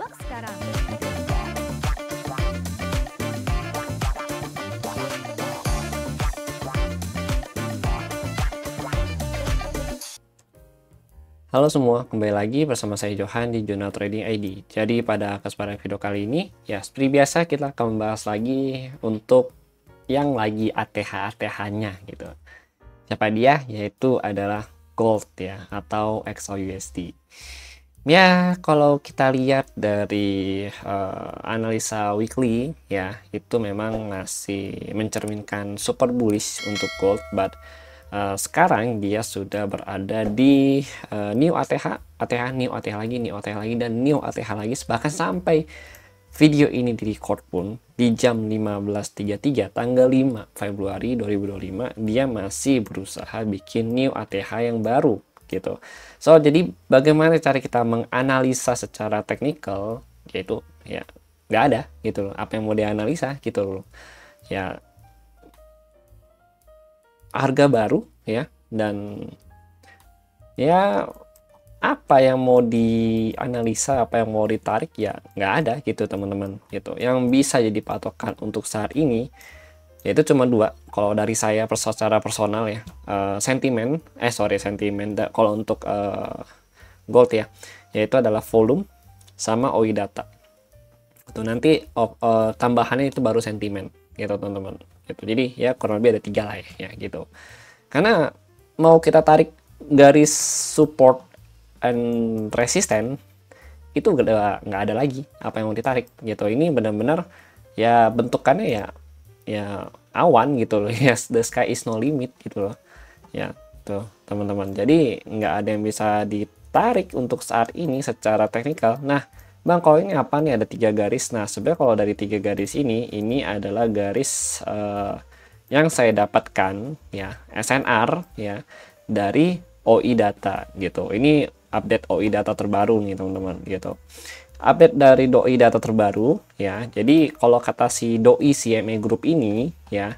Simak sekarang. Halo semua, kembali lagi bersama saya Johan di Jurnal Trading ID. Jadi pada kesempatan video kali ini, ya seperti biasa kita akan membahas lagi untuk yang lagi ATH-ATH-nya gitu. Siapa dia? Yaitu adalah Gold ya, atau XAUUSD. Ya, kalau kita lihat dari analisa weekly ya, itu memang masih mencerminkan super bullish untuk Gold, but sekarang dia sudah berada di new ATH, new ATH lagi, new ATH lagi, dan new ATH lagi. Bahkan sampai video ini di record pun di jam 15.33 tanggal 5 Februari 2025 dia masih berusaha bikin new ATH yang baru gitu. So jadi bagaimana cara kita menganalisa secara teknikal, yaitu ya nggak ada gitu loh apa yang mau dianalisa gitu loh ya, harga baru ya, dan ya apa yang mau dianalisa, apa yang mau ditarik, ya nggak ada gitu teman-teman gitu. Yang bisa jadi patokan untuk saat ini yaitu cuma dua kalau dari saya secara personal ya, sentimen kalau untuk gold ya, yaitu adalah volume sama OI data itu. Nanti tambahannya itu baru sentimen gitu teman-teman gitu. Jadi ya kurang lebih ada tiga lah ya gitu. Karena mau kita tarik garis support and resistance itu nggak ada lagi apa yang mau ditarik gitu. Ini benar-benar ya bentukannya ya awan gitu loh ya, the sky is no limit gitu loh ya tuh teman-teman. Jadi nggak ada yang bisa ditarik untuk saat ini secara teknikal. Nah Bang, kalau ini apa nih, ada tiga garis. Nah sebenarnya kalau dari tiga garis ini adalah garis yang saya dapatkan ya, SNR ya, dari OI data gitu. Ini update OI data terbaru nih teman-teman gitu. Update dari doi data terbaru ya. Jadi kalau kata si doi CME Group ini ya,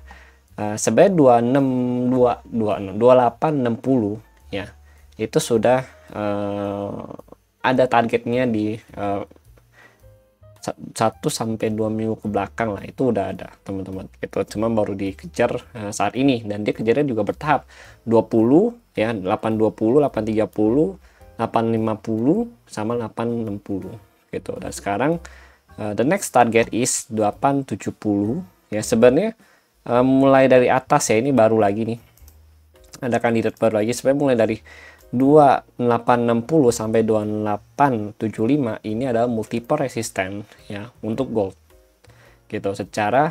sebenarnya 2860 ya, itu sudah ada targetnya di 1 sampai 2 minggu ke belakang lah, itu udah ada teman-teman gitu. Cuma baru dikejar saat ini, dan dia kejarnya juga bertahap 20 ya, 820, 830, 850 sama 860 gitu. Dan sekarang the next target is 870 ya. Sebenarnya mulai dari atas ya, ini baru lagi nih, ada kandidat baru lagi. Sebenarnya mulai dari 2860 sampai 2875 ini adalah multiple resistance ya untuk gold gitu secara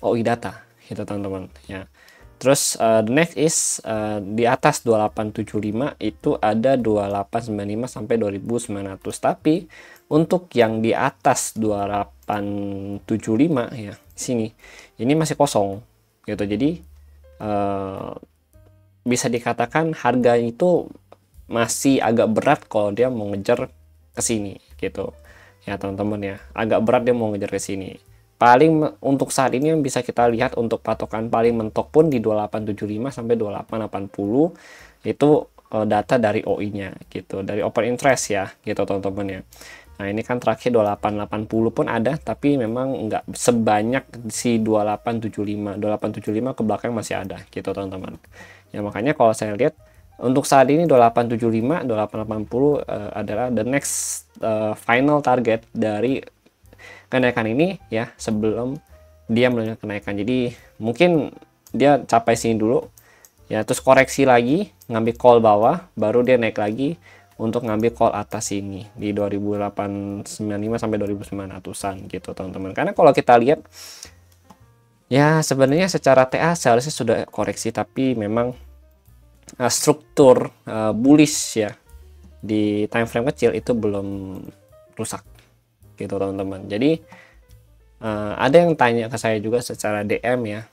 OI data gitu teman-teman ya. Terus the next is di atas 2875 itu ada 2895 sampai 2900. Tapi untuk yang di atas 2875 ya sini ini masih kosong gitu. Jadi bisa dikatakan harga itu masih agak berat kalau dia mau ngejar ke sini gitu ya teman-teman ya. Agak berat dia mau ngejar ke sini. Paling untuk saat ini yang bisa kita lihat untuk patokan paling mentok pun di 2875 sampai 2880 itu data dari OI-nya gitu, dari open interest ya gitu teman-teman ya. Nah ini kan terakhir 2880 pun ada, tapi memang nggak sebanyak si 2875 ke belakang masih ada gitu teman-teman ya. Makanya kalau saya lihat untuk saat ini 2875, 2880 adalah the next final target dari kenaikan ini ya, sebelum dia melanjutkan kenaikan. Jadi mungkin dia capai sini dulu ya, terus koreksi lagi, ngambil call bawah, baru dia naik lagi untuk ngambil call atas ini di 2895 sampai 2900-an gitu teman-teman. Karena kalau kita lihat ya sebenarnya secara TA seharusnya sudah koreksi, tapi memang struktur bullish ya di time frame kecil itu belum rusak gitu teman-teman. Jadi ada yang tanya ke saya juga secara DM ya,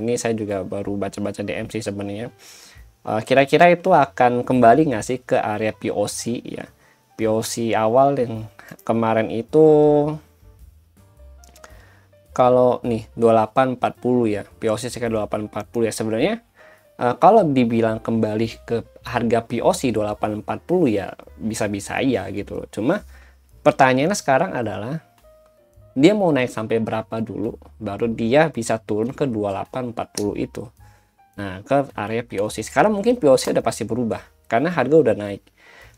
ini saya juga baru baca-baca DM sih sebenarnya. Kira-kira itu akan kembali nggak sih ke area POC ya, POC awal yang kemarin itu kalau nih 2840 ya, POC sekitar 2840 ya. Sebenarnya kalau dibilang kembali ke harga POC 2840 ya bisa-bisa iya gitu loh. Cuma Pertanyaannya sekarang adalah dia mau naik sampai berapa dulu baru dia bisa turun ke 2840 itu. Nah, ke area POC. Sekarang mungkin POC udah pasti berubah karena harga udah naik.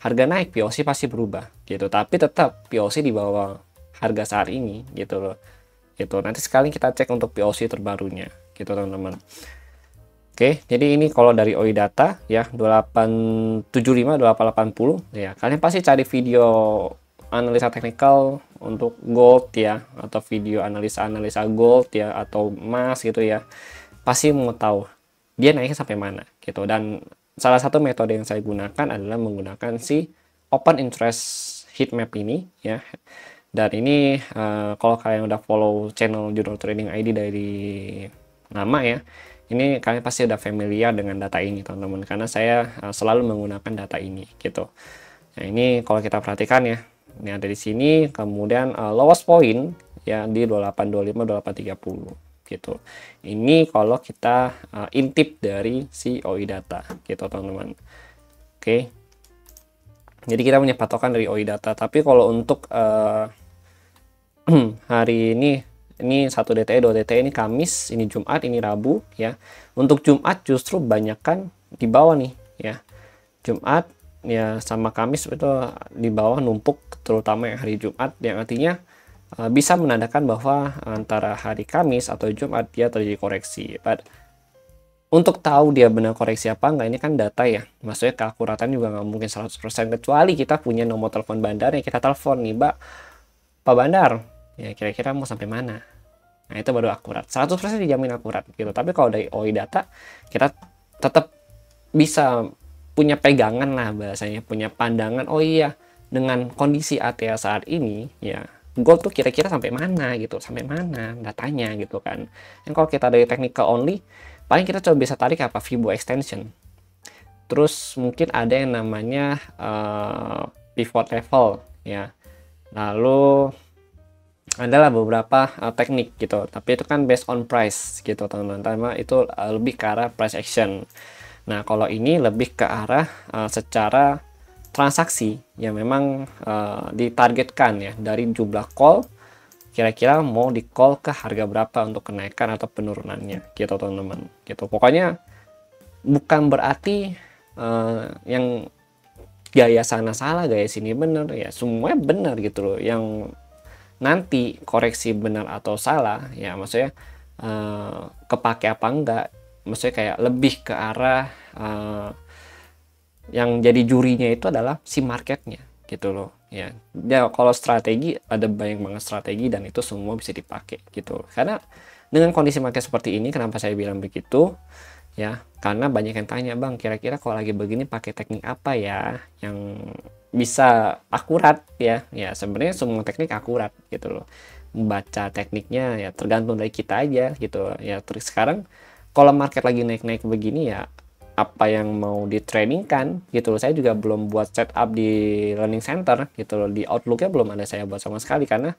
Harga naik, POC pasti berubah gitu. Tapi tetap POC di bawah harga saat ini gitu loh. Gitu. Nanti sekali kita cek untuk POC terbarunya gitu teman-teman. Oke, jadi ini kalau dari OI Data ya 2875 2880 ya. Kalian pasti cari video analisa teknikal untuk gold ya, atau video analisa gold ya, atau emas gitu ya. Pasti mau tahu dia naiknya sampai mana gitu. Dan salah satu metode yang saya gunakan adalah menggunakan si open interest heat map ini ya. Dan ini kalau kalian udah follow channel Jurnal Trading ID dari lama ya, ini kalian pasti udah familiar dengan data ini teman-teman, karena saya selalu menggunakan data ini gitu. Nah, ini kalau kita perhatikan ya, ini ada di sini, kemudian lowest point ya di 2825 2830 gitu. Ini kalau kita intip dari si OI Data gitu teman-teman. Oke. Jadi kita punya patokan dari OI Data, tapi kalau untuk hari ini 1 DTE, 2 DTE, ini Kamis, ini Jumat, ini Rabu ya. Untuk Jumat justru banyakkan di bawah nih ya. Jumat ya sama Kamis itu di bawah numpuk, terutama yang hari Jumat, yang artinya bisa menandakan bahwa antara hari Kamis atau Jumat dia terjadi koreksi. But untuk tahu dia benar koreksi apa enggak, ini kan data ya. Maksudnya keakuratan juga nggak mungkin 100%, kecuali kita punya nomor telepon bandar yang kita telepon nih, Pak Bandar, ya kira-kira mau sampai mana. Nah, itu baru akurat. 100% dijamin akurat gitu. Tapi kalau dari OI Data, kita tetap bisa punya pegangan lah bahasanya, punya pandangan, oh iya, dengan kondisi ATA saat ini ya, gold tuh kira-kira sampai mana gitu, sampai mana datanya gitu kan. Yang kalau kita dari technical only, paling kita coba bisa tarik apa, Fibo extension. Terus mungkin ada yang namanya pivot level ya. Lalu adalah beberapa teknik gitu, tapi itu kan based on price gitu teman-teman. Itu lebih ke arah price action. Nah, kalau ini lebih ke arah secara transaksi yang memang ditargetkan ya, dari jumlah call, kira-kira mau di call ke harga berapa untuk kenaikan atau penurunannya gitu teman-teman. Gitu. Pokoknya bukan berarti yang gaya sana salah, gaya sini benar ya, semuanya benar gitu loh. Yang nanti koreksi benar atau salah ya, maksudnya kepake apa enggak, maksudnya kayak lebih ke arah yang jadi jurinya itu adalah si marketnya gitu loh ya. Kalau strategi ada banyak banget strategi dan itu semua bisa dipakai gitu. Karena dengan kondisi market seperti ini, kenapa saya bilang begitu ya, karena banyak yang tanya, bang kira-kira kalau lagi begini pakai teknik apa ya yang bisa akurat ya. Ya sebenarnya semua teknik akurat gitu loh. Membaca tekniknya ya tergantung dari kita aja gitu ya. Terus sekarang kalau market lagi naik-naik begini ya, apa yang mau di trading kan gitu loh. Saya juga belum buat setup di learning center gitu loh. Di Outlooknya belum ada saya buat sama sekali, karena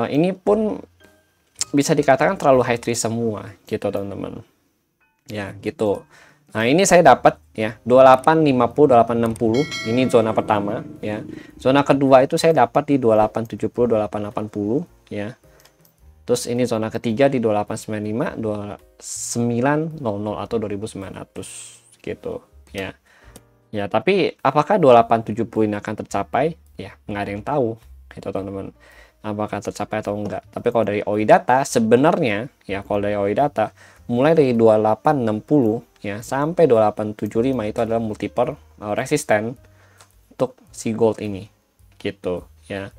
ini pun bisa dikatakan terlalu high risk semua gitu teman-teman ya gitu. Nah, ini saya dapat ya 2850 2860, ini zona pertama ya. Zona kedua itu saya dapat di 2870 2880 ya. Terus ini zona ketiga di 2895 2900 atau 2900 gitu ya. Ya, tapi apakah 2870 ini akan tercapai? Ya, nggak ada yang tahu itu teman-teman, apakah tercapai atau enggak. Tapi kalau dari OI Data sebenarnya ya, kalau dari OI Data mulai dari 2860 ya sampai 2875 itu adalah multiple resisten untuk si gold ini gitu ya.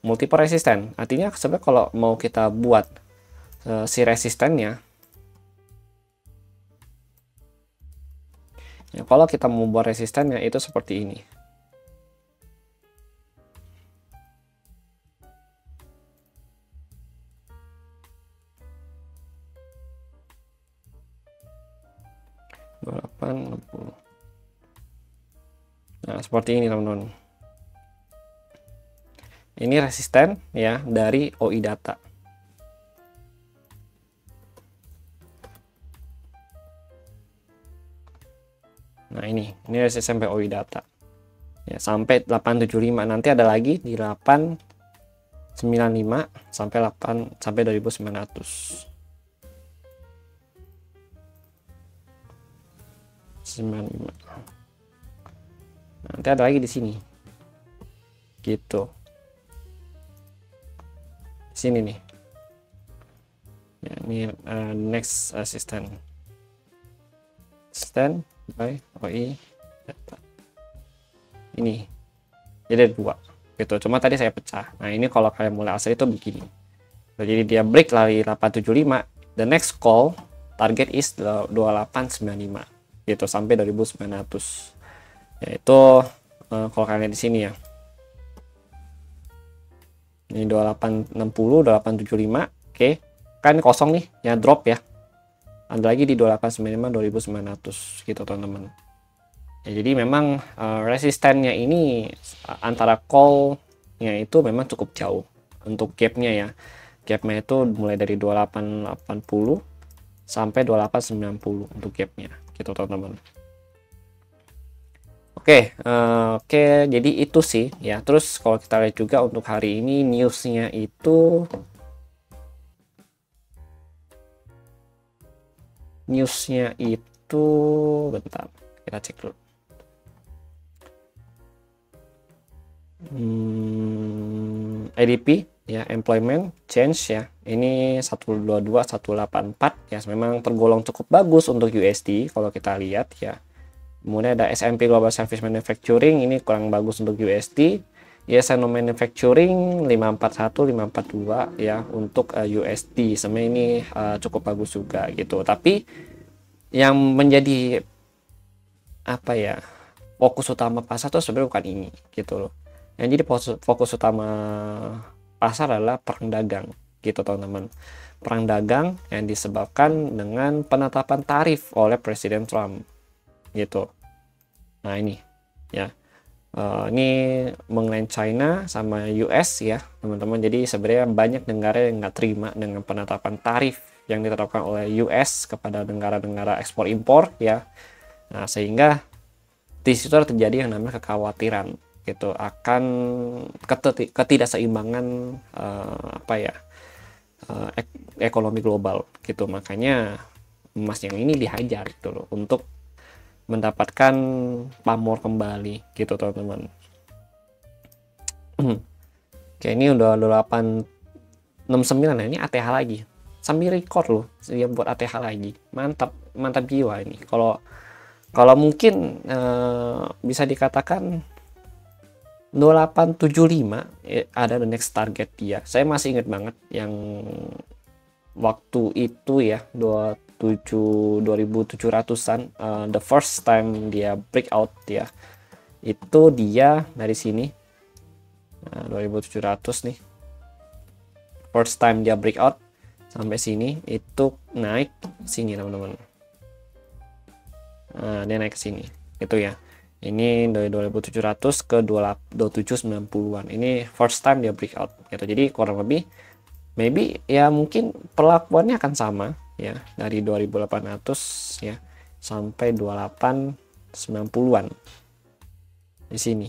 Multiple resisten artinya sebenarnya kalau mau kita buat si resistennya ya, kalau kita mau buat resistennya itu seperti ini. Nah, seperti ini teman-teman. Ini resisten ya dari OI Data. Nah, ini resisten OI Data. ya, sampai 875. Nanti ada lagi di 895 sampai 2900. 95. Nanti ada lagi di sini. Gitu. Sini nih. Ya, ini next assistant by OI data. Ini. Jadi ada 2. Gitu. Cuma tadi saya pecah. Nah, ini kalau kalian mulai asli itu begini. Jadi dia break lari 875. The next call target is 2895. Gitu sampai 2900. Yaitu kalau kalian lihat di sini ya. Ini 2860, 2875. Oke. Kan kosong nih, ya drop ya. Ada lagi di 2895, 2900 gitu teman-teman. Ya, jadi memang resistennya ini antara call-nya itu memang cukup jauh untuk gap-nya ya. Gap-nya itu mulai dari 2880 sampai 2890 untuk gap-nya gitu teman-teman. Oke, jadi itu sih ya. Terus kalau kita lihat juga untuk hari ini newsnya itu bentar, kita cek dulu. ADP ya, employment change ya, ini 122,184 ya, memang tergolong cukup bagus untuk USD kalau kita lihat ya. Kemudian ada S&P Global Service Manufacturing, ini kurang bagus untuk USD. ISM Manufacturing 541, 542 ya untuk USD. Sebenarnya ini cukup bagus juga gitu. Tapi yang menjadi apa ya, fokus utama pasar tuh sebenarnya bukan ini gitu loh. Yang jadi fokus utama pasar adalah perang dagang gitu teman-teman. Perang dagang yang disebabkan dengan penetapan tarif oleh Presiden Trump gitu. Nah ini ya, ini mengenai China sama US ya teman-teman. Jadi sebenarnya banyak negara yang nggak terima dengan penetapan tarif yang ditetapkan oleh US kepada negara-negara ekspor impor ya. Nah sehingga di situ terjadi yang namanya kekhawatiran gitu akan ketidakseimbangan ekonomi global gitu. Makanya emas yang ini dihajar gitu loh untuk mendapatkan pamor kembali gitu teman-teman. Oke, ini udah 869. Nah, ini ATH lagi sambil record loh dia buat ATH lagi. Mantap jiwa ini. Kalau mungkin bisa dikatakan 2875 ada the next target dia. Saya masih ingat banget yang waktu itu ya 2700-an the first time dia breakout ya. Itu dia dari sini. Nah, 2700 nih. First time dia breakout sampai sini itu naik sini teman-teman. Nah, dia naik ke sini. Itu ya. Ini dari 2700 ke 2790-an. Ini first time dia breakout gitu. Jadi kurang lebih maybe ya mungkin perlakuannya akan sama ya, dari 2800 ya sampai 2890-an di sini.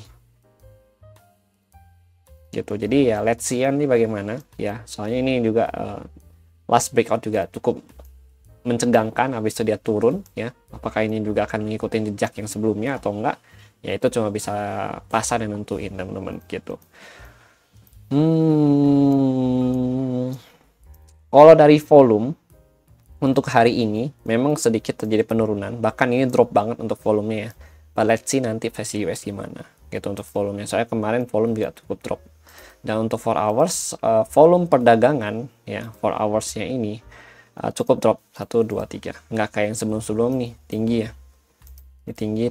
Gitu. Jadi ya let's see nih bagaimana ya. Soalnya ini juga last breakout juga cukup mencegangkan, habis itu dia turun ya. Apakah ini juga akan mengikuti jejak yang sebelumnya atau enggak, ya itu cuma bisa pasar yang nentuin teman-teman gitu. Kalau dari volume untuk hari ini memang sedikit terjadi penurunan, bahkan ini drop banget untuk volumenya ya. But let's see nanti versi US gimana gitu untuk volumenya. Soalnya kemarin volume juga cukup drop. Dan untuk 4 hours volume perdagangan ya 4 hoursnya ini cukup drop 1, 2, 3, nggak kayak yang sebelum nih tinggi ya, ini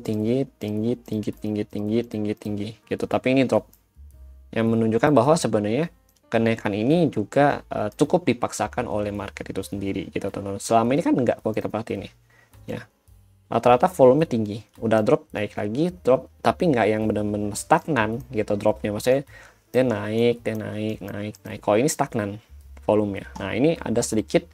tinggi gitu. Tapi ini drop yang menunjukkan bahwa sebenarnya kenaikan ini juga cukup dipaksakan oleh market itu sendiri gitu teman-teman. Selama ini kan enggak, kalau kita perhatiin nih ya, rata-rata volume tinggi, udah drop naik lagi drop, tapi nggak yang benar-benar stagnan gitu dropnya. Maksudnya dia naik. Kalau ini stagnan volumenya. Nah ini ada sedikit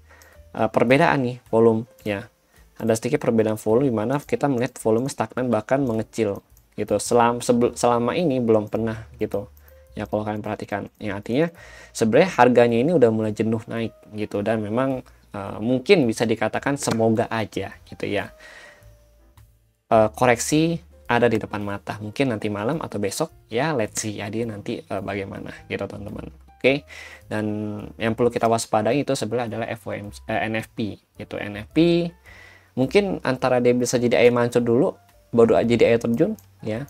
perbedaan nih volume ya, ada sedikit perbedaan volume di mana kita melihat volume stagnan bahkan mengecil gitu. Selama ini belum pernah gitu ya, kalau kalian perhatikan ya. Artinya sebenarnya harganya ini udah mulai jenuh naik gitu, dan memang mungkin bisa dikatakan semoga aja gitu ya, koreksi ada di depan mata, mungkin nanti malam atau besok ya, let's see ya dia nanti bagaimana gitu teman-teman. Oke. Dan yang perlu kita waspadai itu sebenarnya adalah NFP gitu. NFP mungkin antara dia bisa jadi air mancur dulu baru jadi air terjun ya,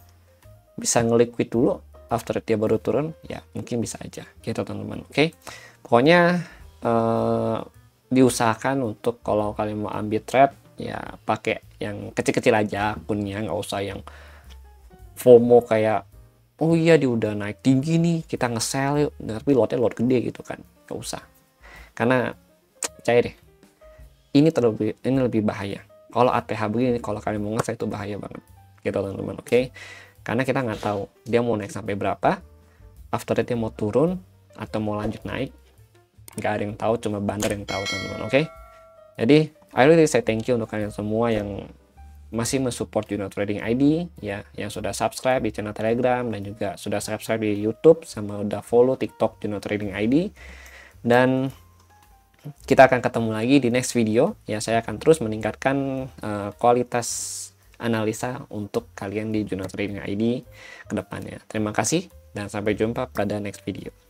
bisa ngeliquid dulu after dia baru turun ya, mungkin bisa aja gitu teman-teman. Oke. Pokoknya diusahakan untuk kalau kalian mau ambil trade ya pakai yang kecil-kecil aja akunnya, nggak usah yang FOMO kayak oh iya dia udah naik tinggi nih kita nge-sell yuk, tapi lotnya lot gede gitu kan, nggak usah. Karena percaya deh, ini lebih bahaya. Kalau ATH begini, kalau kalian mau nge-sell itu bahaya banget gitu teman-teman. Oke. Karena kita nggak tahu dia mau naik sampai berapa, after that dia mau turun atau mau lanjut naik, nggak ada yang tahu, cuma bandar yang tahu teman-teman. Oke. Jadi I really say thank you untuk kalian semua yang masih mensupport Juno Trading ID ya, yang sudah subscribe di channel Telegram dan juga sudah subscribe di YouTube sama udah follow TikTok Juno Trading ID. Dan kita akan ketemu lagi di next video ya. Saya akan terus meningkatkan kualitas analisa untuk kalian di Juno Trading ID ke depannya. Terima kasih dan sampai jumpa pada next video.